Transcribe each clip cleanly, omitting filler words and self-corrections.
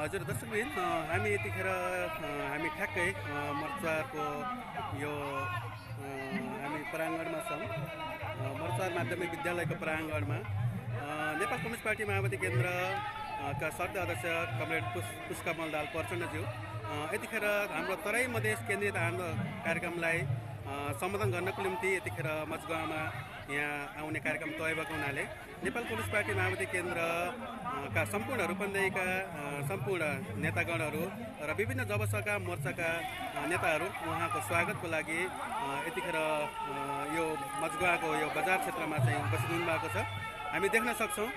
हजुर दर्शकबिन हामी यतिखेर हामी ठ्याक्कै मर्चाको यो हामी प्राङ्गणमा छौँ। मर्चा माध्यमिक विद्यालयको प्राङ्गणमा नेपाल कम्युनिस्ट पार्टी माओवादी केन्द्र का सदस्य अध्यक्ष कमरेड पुष्पकमल दाहाल प्रचण्डज्यू यतिखेर हाम्रो तराई मधेस केन्द्रित कार्यक्रमलाई सम्बोधन गर्नको निम्ति यतिखेर मजगाउँमा यहाँ आउने कार्यक्रम तय भएको हुनाले नेपाल कम्युनिस्ट पार्टी माओवादी केन्द्रका सम्पूर्ण रूपन्देहीका सम्पूर्ण नेतागणहरू र विभिन्न जबसका मोर्चाका नेताहरू उहाँको स्वागतको लागि यतिखेर यो मजगाउँको यो बजार क्षेत्रमा चाहिँ उपस्थित हुनुभएको छ। हामी देख्न सक्छौँ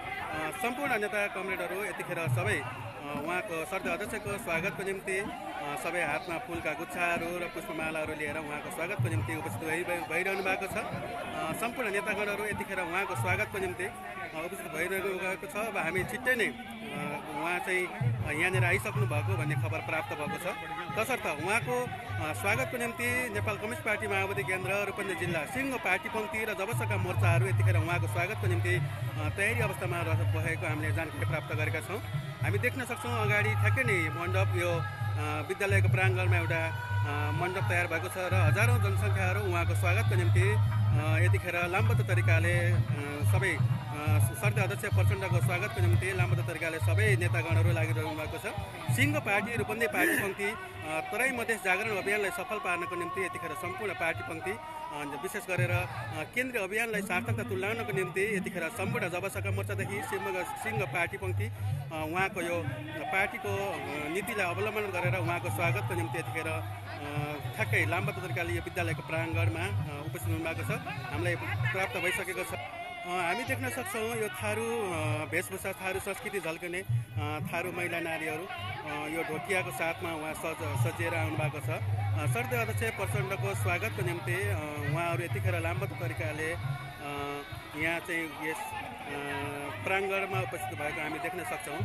सम्पूर्ण नेता कमरेडहरू यतिखेर सबै उहाँको सदस्य अध्यक्षको स्वागतको निम्ति सबै हातमा फुलका गुच्छाहरू र पुष्पमालाहरू लिएर उहाँको स्वागतको निम्ति उपस्थित भइरहनु भएको छ। सम्पूर्ण नेतागणहरू यतिखेर उहाँको स्वागतको निम्ति उपस्थित भइरहेको छ। अब हामी छिट्टै नै उहाँ चाहिँ यहाँनिर आइसक्नु भएको भन्ने खबर प्राप्त भएको छ। तसर्थ उहाँको स्वागतको निम्ति नेपाल कम्युनिस्ट पार्टी माओवादी केन्द्र रूपन्देही जिल्ला सिङ्गो पार्टी पङ्क्ति र जबसका मोर्चाहरू यतिखेर उहाँको स्वागतको निम्ति तयारी अवस्थामा भएको हामीले जानकारी प्राप्त गरेका छौँ। हामी देख्न सक्छौँ अगाडि ठ्याक्कै नै मण्डप यो विद्यालयको प्राङ्गणमा एउटा मण्डप तयार भएको छ र हजारौँ जनसङ्ख्याहरू उहाँको स्वागतको निम्ति यतिखेर लामबद्ध तरिकाले सबै सदस्य अध्यक्ष प्रचण्डको स्वागतको निम्ति लामबद्ध तरिकाले सबै नेतागणहरू लागिरहनु भएको छ। सिङ्गो पार्टी रूपन्देही पार्टी पङ्क्ति तराई मधेस जागरण अभियानलाई सफल पार्नको निम्ति यतिखेर सम्पूर्ण पार्टी पङ्क्ति विशेष गरेर केन्द्रीय अभियानलाई सार्थकता तुल्याउनको निम्ति यतिखेर सम्पूर्ण जबसका मोर्चादेखि सिङ्गो पार्टी पङ्क्ति उहाँको यो पार्टीको नीतिलाई अवलम्बन गरेर उहाँको स्वागतको निम्ति यतिखेर ठ्याक्कै लामबद्ध तरिकाले यो विद्यालयको प्राङ्गणमा उपस्थित हुनुभएको छ। हामीलाई प्राप्त भइसकेको छ। हामी देख्न सक्छौँ यो थारू वेशभूषा थारू संस्कृति झल्कने थारू महिला नारीहरू यो ढोकियाको साथमा उहाँ सजिएर आउनुभएको छ। सदस्य अध्यक्ष प्रचण्डको स्वागतको निम्ति उहाँहरू यतिखेर लामबद्ध तरिकाले यहाँ चाहिँ यस प्राङ्गणमा उपस्थित भएको हामी देख्न सक्छौँ।